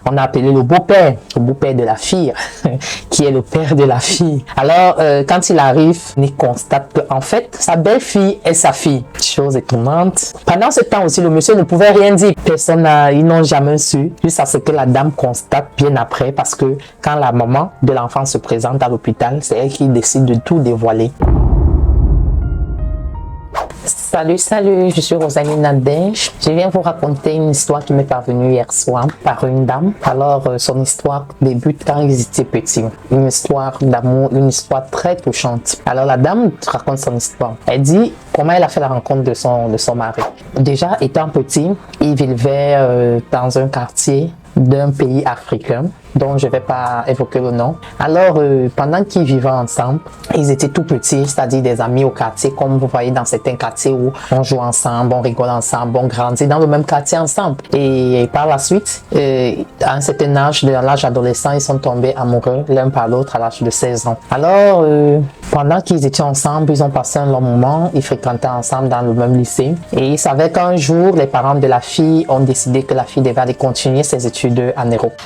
On a appelé le beau-père de la fille, qui est le père de la fille. Alors, quand il arrive, il constate qu'en fait, sa belle-fille est sa fille. Chose étonnante. Pendant ce temps aussi, le monsieur ne pouvait rien dire. Ils n'ont jamais su, jusqu'à ce que la dame constate bien après, parce que quand la maman de l'enfant se présente à l'hôpital, c'est elle qui décide de tout dévoiler. Salut, je suis Rosalie Nadège. Je viens vous raconter une histoire qui m'est parvenue hier soir par une dame. Alors, son histoire débute quand ils étaient petits. Une histoire d'amour, une histoire très touchante. Alors, la dame raconte son histoire. Elle dit comment elle a fait la rencontre de son mari. Déjà, étant petit, ils vivaient dans un quartier d'un pays africain dont je ne vais pas évoquer le nom. Alors, pendant qu'ils vivaient ensemble, ils étaient tout petits, c'est-à-dire des amis au quartier, comme vous voyez dans certains quartiers où on joue ensemble, on rigole ensemble, on grandit dans le même quartier ensemble. Et par la suite, à un certain âge, à l'âge adolescent, ils sont tombés amoureux l'un par l'autre à l'âge de 16 ans. Alors, pendant qu'ils étaient ensemble, ils ont passé un long moment, ils fréquentaient ensemble dans le même lycée. Et ils savaient qu'un jour, les parents de la fille ont décidé que la fille devait aller continuer ses études en Europe.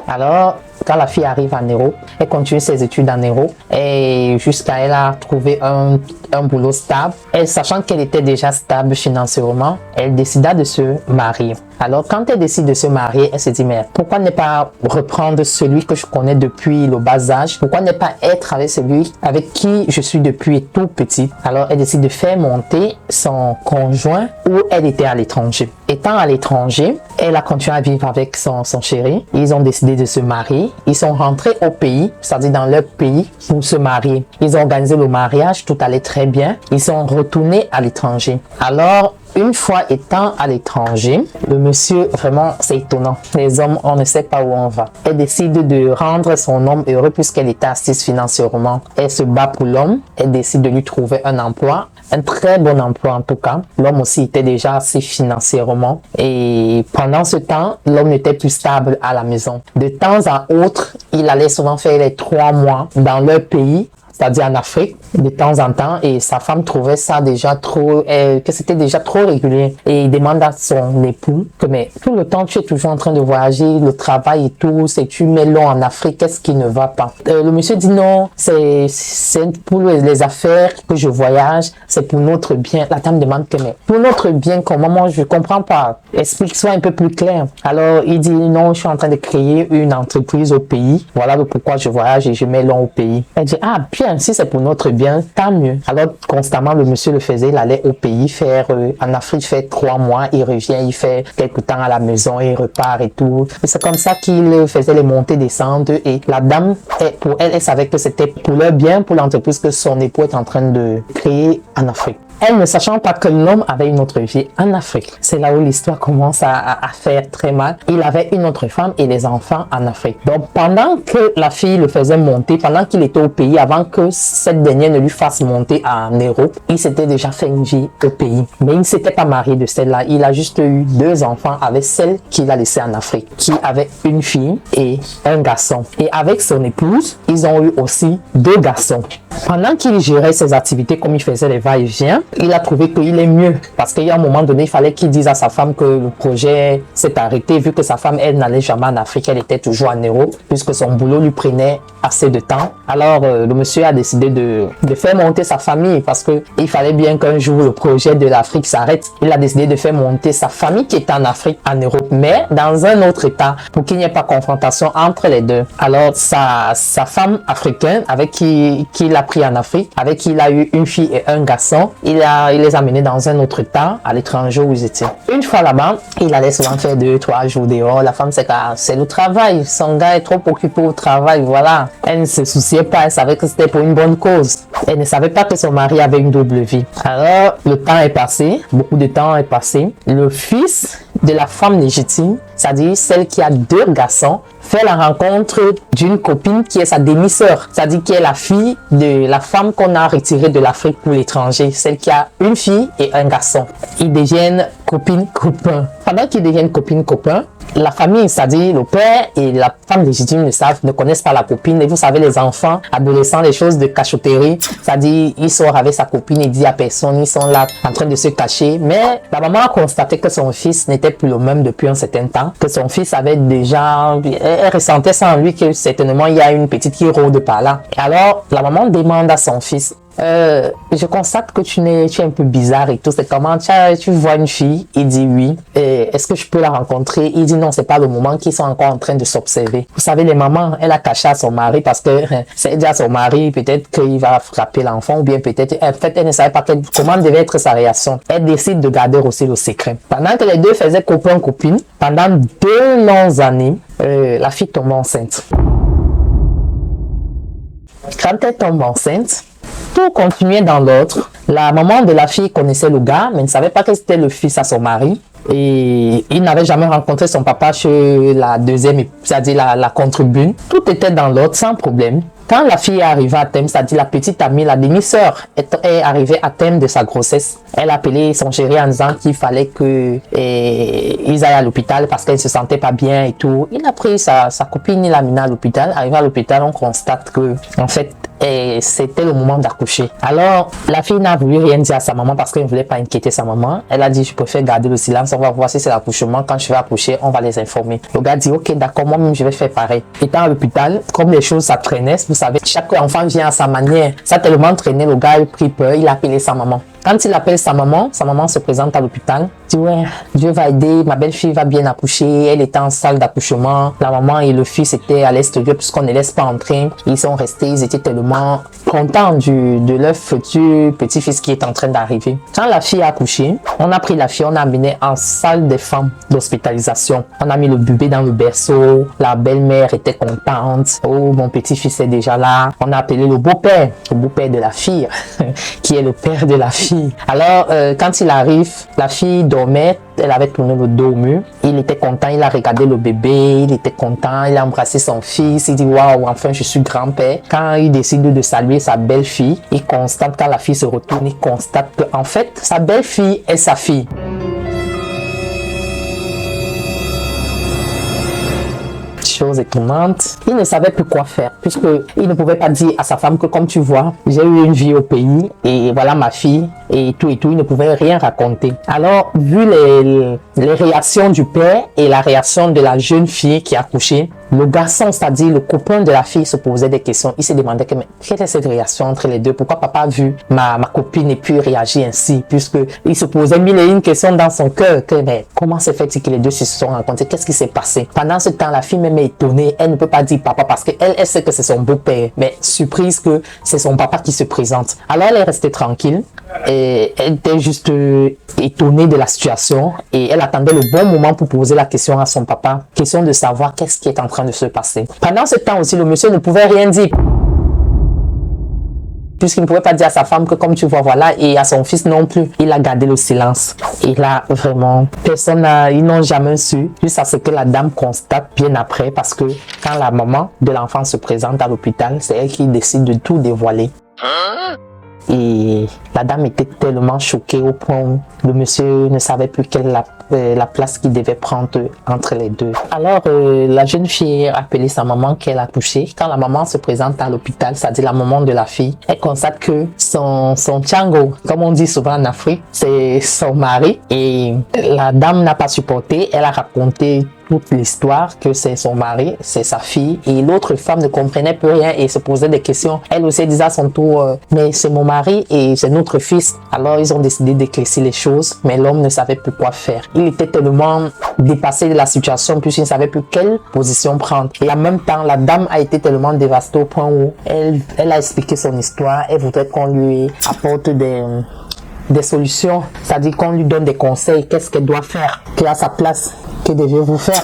Alors, quand la fille arrive en Europe, elle continue ses études en Europe et jusqu'à elle a trouvé un boulot stable. Et sachant qu'elle était déjà stable financièrement, elle décida de se marier. Alors, quand elle décide de se marier, elle se dit, mais pourquoi ne pas reprendre celui que je connais depuis le bas âge? Pourquoi ne pas être avec celui avec qui je suis depuis tout petit? Alors, elle décide de faire monter son conjoint où elle était à l'étranger. Étant à l'étranger, elle a continué à vivre avec son chéri. Ils ont décidé de se marier. Ils sont rentrés au pays, c'est-à-dire dans leur pays, pour se marier. Ils ont organisé le mariage, tout allait très bien. Ils sont retournés à l'étranger. Alors, une fois étant à l'étranger, le monsieur, vraiment, c'est étonnant. Les hommes, on ne sait pas où on va. Elle décide de rendre son homme heureux puisqu'elle était assise financièrement. Elle se bat pour l'homme. Elle décide de lui trouver un emploi. Un très bon emploi en tout cas. L'homme aussi était déjà assez financièrement. Et pendant ce temps, l'homme n'était plus stable à la maison. De temps à autre, il allait souvent faire les 3 mois dans leur pays, c'est-à-dire en Afrique, de temps en temps, et sa femme trouvait ça déjà trop, que c'était déjà trop régulier. Et il demande à son époux que, mais tout le temps, tu es toujours en train de voyager, le travail et tout, c'est tu mets long en Afrique, qu'est-ce qui ne va pas? Le monsieur dit non, c'est pour les affaires que je voyage, c'est pour notre bien. La dame demande que, mais pour notre bien, comment? Moi, je comprends pas. Explique-toi un peu plus clair. Alors, il dit non, je suis en train de créer une entreprise au pays. Voilà le pourquoi je voyage et je mets long au pays. Elle dit, ah, bien, si c'est pour notre bien, tant mieux. Alors, constamment, le monsieur le faisait, il allait au pays faire, en Afrique, fait 3 mois, il revient, il fait quelque temps à la maison, il repart et tout. Et c'est comme ça qu'il faisait les montées, descentes. Et la dame, pour elle, elle savait que c'était pour leur bien, pour l'entreprise que son époux est en train de créer en Afrique. Elle ne sachant pas que l'homme avait une autre vie en Afrique. C'est là où l'histoire commence à faire très mal. Il avait une autre femme et des enfants en Afrique. Donc, pendant que la fille le faisait monter, pendant qu'il était au pays, avant que cette dernière ne lui fasse monter en Europe, il s'était déjà fait une vie au pays. Mais il ne s'était pas marié de celle-là. Il a juste eu 2 enfants avec celle qu'il a laissée en Afrique, qui avait une fille et un garçon. Et avec son épouse, ils ont eu aussi 2 garçons. Pendant qu'il gérait ses activités, comme il faisait les va-et-vient, il a trouvé qu'il est mieux. Parce qu'il y a un moment donné, il fallait qu'il dise à sa femme que le projet s'est arrêté, vu que sa femme, elle, n'allait jamais en Afrique, elle était toujours en Europe, puisque son boulot lui prenait assez de temps. Alors, le monsieur a décidé de faire monter sa famille, parce qu'il fallait bien qu'un jour, le projet de l'Afrique s'arrête. Il a décidé de faire monter sa famille qui était en Afrique, en Europe, mais dans un autre état, pour qu'il n'y ait pas confrontation entre les deux. Alors, sa femme africaine, avec qui il a pris en Afrique, avec qui il a eu une fille et un garçon, il les a menés dans un autre état, à l'étranger où ils étaient. Une fois là-bas, il allait souvent faire 2-3 jours dehors. La femme, c'est le travail. Son gars est trop occupé au travail, voilà. Elle ne se souciait pas, elle savait que c'était pour une bonne cause. Elle ne savait pas que son mari avait une double vie. Alors, le temps est passé, beaucoup de temps est passé. Le fils de la femme légitime, c'est-à-dire celle qui a 2 garçons, fait la rencontre d'une copine qui est sa demi-sœur, c'est-à-dire qui est la fille de la femme qu'on a retirée de l'Afrique pour l'étranger, celle qui a une fille et un garçon. Ils deviennent copines-copains. Pendant qu'ils deviennent copines-copains, la famille, c'est-à-dire le père et la femme légitime ne connaissent pas la copine. Et vous savez, les enfants, adolescents, les choses de cachotterie, c'est-à-dire il sort avec sa copine et dit à personne, ils sont là en train de se cacher. Mais la maman a constaté que son fils n'était plus le même depuis un certain temps, que son fils avait déjà, elle ressentait ça en lui que certainement il y a une petite qui rôde par là. Et alors, la maman demande à son fils, je constate que tu es un peu bizarre et tout. C'est comment tu vois une fille? Il dit oui. Est-ce que je peux la rencontrer? Il dit non, c'est pas le moment, qu'ils sont encore en train de s'observer. Vous savez, les mamans, elle a caché à son mari parce que c'est dit à son mari, peut-être qu'il va frapper l'enfant ou bien peut-être, en fait, elle ne savait pas comment devait être sa réaction. Elle décide de garder aussi le secret. Pendant que les deux faisaient copain-copine, pendant 2 longues années, la fille tombe enceinte. Quand elle tombe enceinte, tout continuait dans l'ordre. La maman de la fille connaissait le gars, mais ne savait pas que c'était le fils à son mari. Et il n'avait jamais rencontré son papa chez la deuxième, c'est-à-dire la concubine. Tout était dans l'ordre, sans problème. Quand la fille est arrivée à terme, c'est-à-dire la petite amie, la demi-sœur, est arrivée à terme de sa grossesse, elle a appelé son chéri en disant qu'il fallait qu'ils aillent à l'hôpital parce qu'elle ne se sentait pas bien et tout. Il a pris sa copine, il l'a amenée à l'hôpital. Arrivé à l'hôpital, on constate que, en fait, c'était le moment d'accoucher. Alors, la fille n'a voulu rien dire à sa maman parce qu'elle ne voulait pas inquiéter sa maman. Elle a dit, je préfère garder le silence, on va voir si c'est l'accouchement. Quand je vais accoucher, on va les informer. Le gars dit, ok, d'accord, moi-même, je vais faire pareil. Étant à l'hôpital, comme les choses, ça traînait, vous savez, chaque enfant vient à sa manière. Ça a tellement traîné, le gars a pris peur, il a appelé sa maman. Quand il appelle sa maman se présente à l'hôpital, dit ouais, Dieu va aider, ma belle-fille va bien accoucher, elle était en salle d'accouchement, la maman et le fils étaient à l'extérieur puisqu'on ne laisse pas entrer, ils sont restés, ils étaient tellement contents de leur futur petit-fils qui est en train d'arriver. Quand la fille a accouché, on a pris la fille, on a amené en salle des femmes d'hospitalisation, on a mis le bébé dans le berceau, la belle-mère était contente, oh mon petit-fils est déjà là, on a appelé le beau-père de la fille, qui est le père de la fille. Alors, quand il arrive, la fille dormait, elle avait tourné le dos au mur. Il était content, il a regardé le bébé, il était content, il a embrassé son fils, il dit waouh, enfin je suis grand-père. Quand il décide de saluer sa belle-fille, il constate, quand la fille se retourne, il constate que en fait, sa belle-fille est sa fille. Chose étonnante, il ne savait plus quoi faire puisque il ne pouvait pas dire à sa femme que comme tu vois, j'ai eu une vie au pays et voilà ma fille et tout, il ne pouvait rien raconter. Alors, vu les réactions du père et la réaction de la jeune fille qui a accouché, le garçon, c'est-à-dire le copain de la fille, se posait des questions. Il se demandait que, mais quelle est cette réaction entre les deux? Pourquoi papa a vu ma copine et puis réagir ainsi? Puisque il se posait mille et une questions dans son cœur. Que, mais comment s'est fait que les deux se sont rencontrés? Qu'est-ce qui s'est passé? Pendant ce temps, la fille même est étonnée. Elle ne peut pas dire papa parce qu'elle sait que c'est son beau-père. Mais surprise que c'est son papa qui se présente. Alors elle est restée tranquille. Et elle était juste étonnée de la situation. Et elle attendait le bon moment pour poser la question à son papa. Question de savoir qu'est-ce qui est en train de se passer. Pendant ce temps aussi, le monsieur ne pouvait rien dire. Puisqu'il ne pouvait pas dire à sa femme que comme tu vois, voilà, et à son fils non plus. Il a gardé le silence. Et là, vraiment, ils n'ont jamais su, jusqu'à ce que la dame constate bien après, parce que quand la maman de l'enfant se présente à l'hôpital, c'est elle qui décide de tout dévoiler. Et la dame était tellement choquée au point où le monsieur ne savait plus quelle la place qu'il devait prendre entre les deux. Alors, la jeune fille a appelé sa maman qu'elle a accouché. Quand la maman se présente à l'hôpital, c'est-à-dire la maman de la fille, elle constate que son Tchango, comme on dit souvent en Afrique, c'est son mari. Et la dame n'a pas supporté. Elle a raconté toute l'histoire, que c'est son mari, c'est sa fille, et l'autre femme ne comprenait plus rien et se posait des questions. Elle aussi disait à son tour, mais c'est mon mari et c'est notre fils. Alors ils ont décidé d'éclaircir les choses, mais l'homme ne savait plus quoi faire. Il était tellement dépassé de la situation puisqu'il ne savait plus quelle position prendre. Et en même temps, la dame a été tellement dévastée au point où elle a expliqué son histoire. Elle voudrait qu'on lui apporte des solutions, c'est-à-dire qu'on lui donne des conseils, qu'est-ce qu'elle doit faire, qui est à sa place, que devez-vous faire?